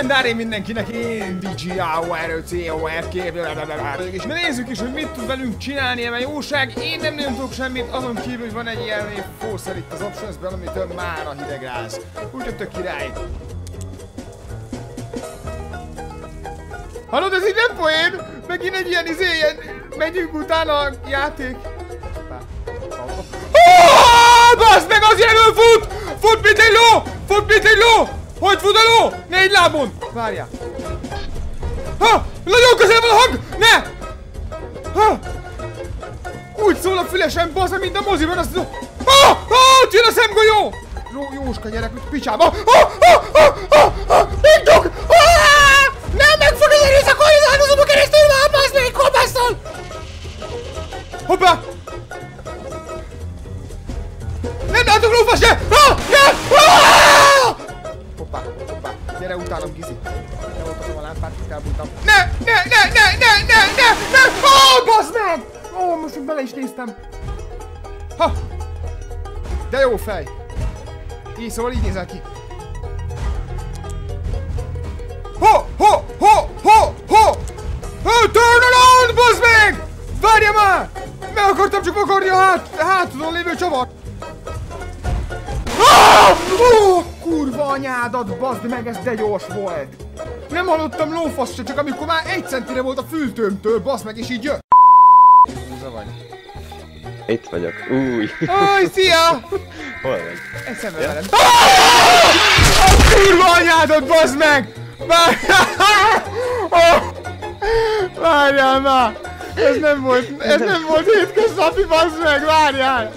Legendári mindenkinek, én DJAOROCORK. És nézzük is, hogy mit tud velünk csinálni ebben jóság. Én nem nagyon tudok semmit, azon kívül, hogy van egy ilyen forcer itt az optionsben, amitől már a hidegráz. Úgyhogy tök király. Hallod, ez így nem poén? Megint egy ilyen ilyen megyünk utána a játék. Baszd meg, az jelöl fut! Fut, mint egy ló! Fut, mint egy ló! Hogy fut a ló? 4 lábon! Várjál! Ha! Nagyon közel van a hang! Ne! Ha! Úgy szól a fülesem, baszd, mint a moziban, azt mondom. Ha! Ott jön a szemgolyó! Jóska gyerek, mit picsába! Mindok! Nem meg fog az erőszakolni az áldozóba keresztül, már baszd meg, kopászol! Hoppá! Nem látok lófasz se! Hoppá, hoppá, gyere utánam, Gizi. Eloltatom a lámpát, itt elbújtam. Ne! Baszd meg! Most még bele is néztem. Ha! De jó fej. Így szóval így nézel ki. Turn around, baszd meg! Várja már! Meg akartam csak vakarni a hátudon lévő csavart. Kurva anyádat, baszd meg, ez de gyors volt. Nem hallottam lófasz se, csak amikor már 1 centire volt a fültőmtől, baszd meg, és így jött. Itt vagyok. Új. Aj, szia! Hol vagy? Egy szemben velem. Kurva anyádat, baszd meg! Várjál már! Ez nem volt hétköznapi, baszd meg, várjál!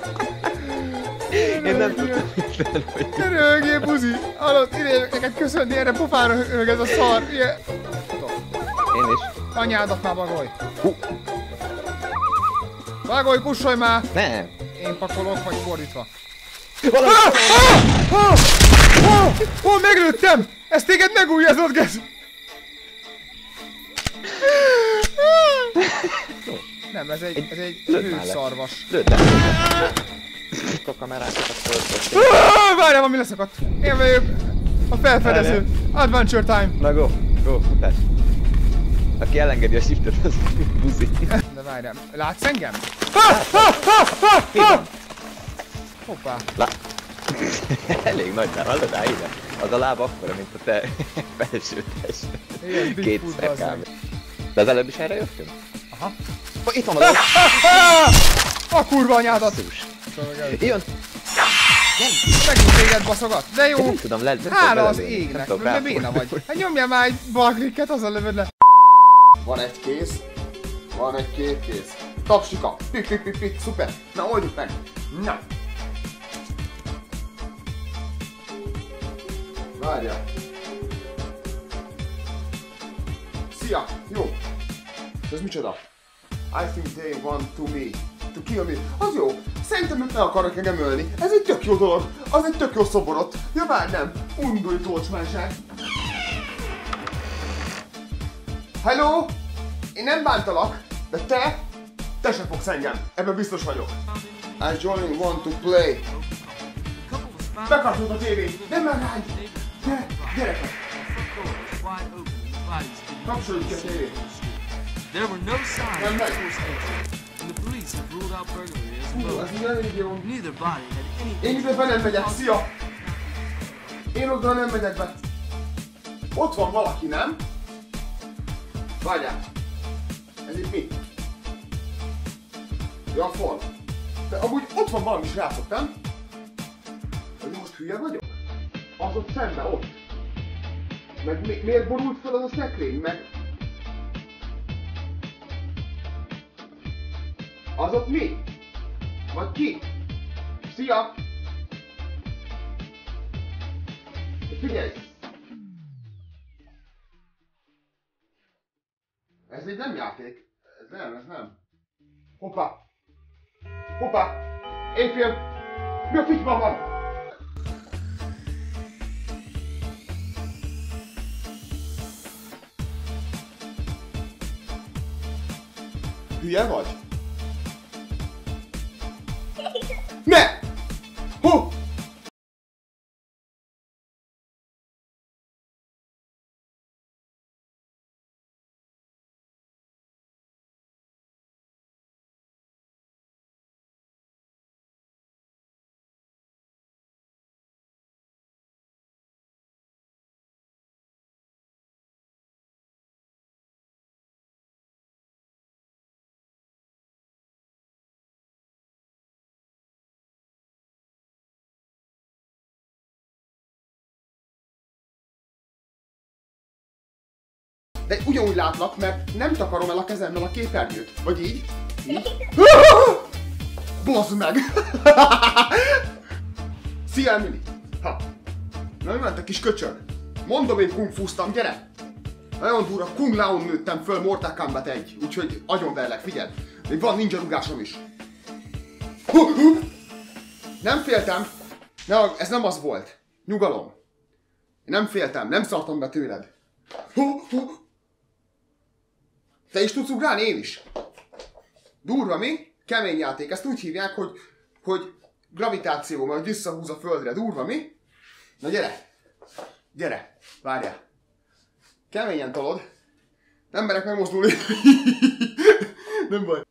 Én nem tudtam, hogy ne röhögjél, buzi! Hallod, ide neked köszönni, erre pofára röhög ez a szar! Ilyen... Én is. Anyádat már bagolj! Bagolj, kussolj már! Nem! Én pakolok, vagy fordítva. Meglőttem! Ez téged megújjazott, gesz! Nem, ez egy hőszarvas. Lőd le! A kamerákat akkor... Várjál, valami leszakadt. Én vagyok a felfedező. Adventure time. Na go, futás. Aki elengedi a shiftet, az buzi. De várjál, látsz engem? Hoppá. Elég nagy már, hallod rá ide? Az a láb akkora, mint a te felső test. Kétszer kb. De az előbb is erre jöttünk? Aha. Itt van valami. A kurva anyádat! Jön! Megint téged baszogat, de jó! Nem tudom, hála az égnek, de béna vagy. Hát nyomjál már egy balklikket, azzal lövöd le. Van egy kész, van egy 2 kész. Tapsika, pik, szuper. Na, oldjuk meg. Na. Várjál. Szia, jó. Ez micsoda? I think they want to kill me. Az jó. Szerintem ők meg akarnak engem ölni. Ez egy tök jó dolog. Az egy tök jó szoborot. Ja bár nem. Undorító ocsmánság. Hello? Én nem bántalak, de te sem fogsz engem. Ebben biztos vagyok. I only want to play. Bekapcsolt a tévét. Nem már rány. Gyerekek. Kapcsoljuk ki a tévét. There were no signs of forced entry, and the police have ruled out burglary as well. Neither body had any... Én ide be nem megyek, szia! Én oda nem megyek be. Ott van valaki, nem? Várjál. Ez itt mi? Ja, a fal. De amúgy ott van valami srácok, nem? Hogy most hülye vagyok? Az ott szembe, ott. Meg miért borult fel az a szekrény? Meg... Az ott mi? Vagy ki? Szia! Figyelj! Ez egy nem játék. Ez nem. Hoppá! Éjfél! Mi a figyban van? Hülye vagy? Ne! Ho! De ugyanúgy látlak, mert nem takarom el a kezemmel a képernyőt. Vagy így. Így. Baszd meg! Szia, Emily! Ha! Na, mi ment a kis köcsög? Mondom, én kungfúztam, gyere! Nagyon durva, Kung Laon nőttem föl Mortal Kombat 1, úgyhogy agyonverlek, figyeld! Még van ninja rugásom is. Nem féltem! Ne, ez nem az volt. Nyugalom. Én nem féltem, nem szartam be tőled. Te is tudsz ugrálni? Én is. Durva, mi? Kemény játék. Ezt úgy hívják, hogy gravitáció, majd visszahúz a földre. Durva, mi? Na gyere. Gyere. Várjál. Keményen tolod. Nem merek megmozdulni. Nem baj.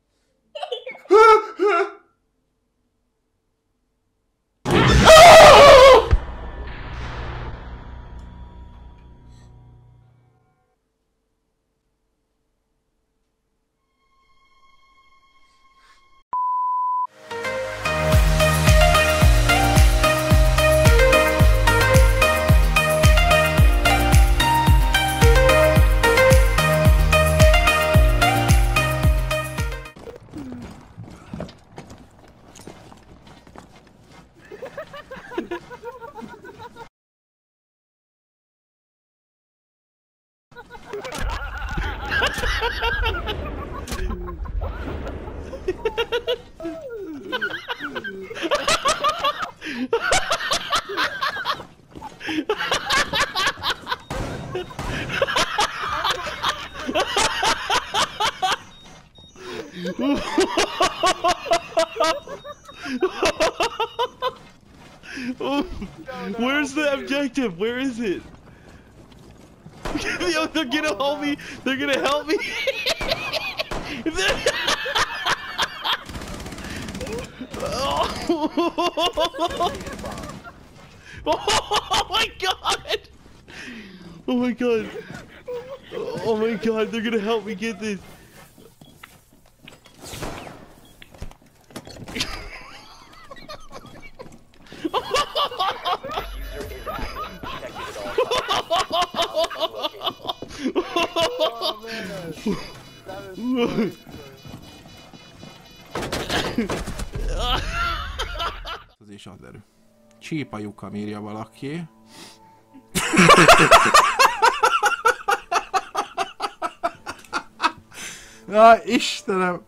Where's the objective? Where is it? Yo, they're gonna help me. They're gonna help me. Oh my god! Oh my god! Oh my god! They're gonna help me get this. Az is az erő. Csípa lyukam, írja valaki. Ja, Istenem!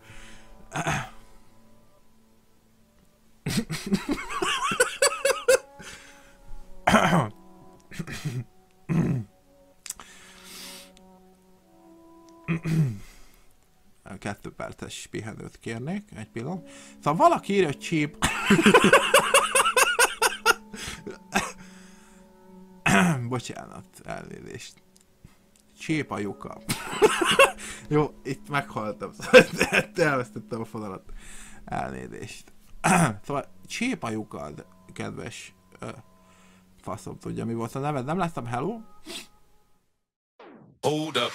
Kettő perces pihenőt kérnék, egy pillanat. Szóval valaki írja, hogy csíp... Bocsánat, elnézést. Csép a lyuka. Jó, itt meghaltam, elvesztettem a fonalat. Elnézést. Szóval csép a lyukad, kedves... faszom tudja, mi volt a neved. Nem láttam, hello? Hold up.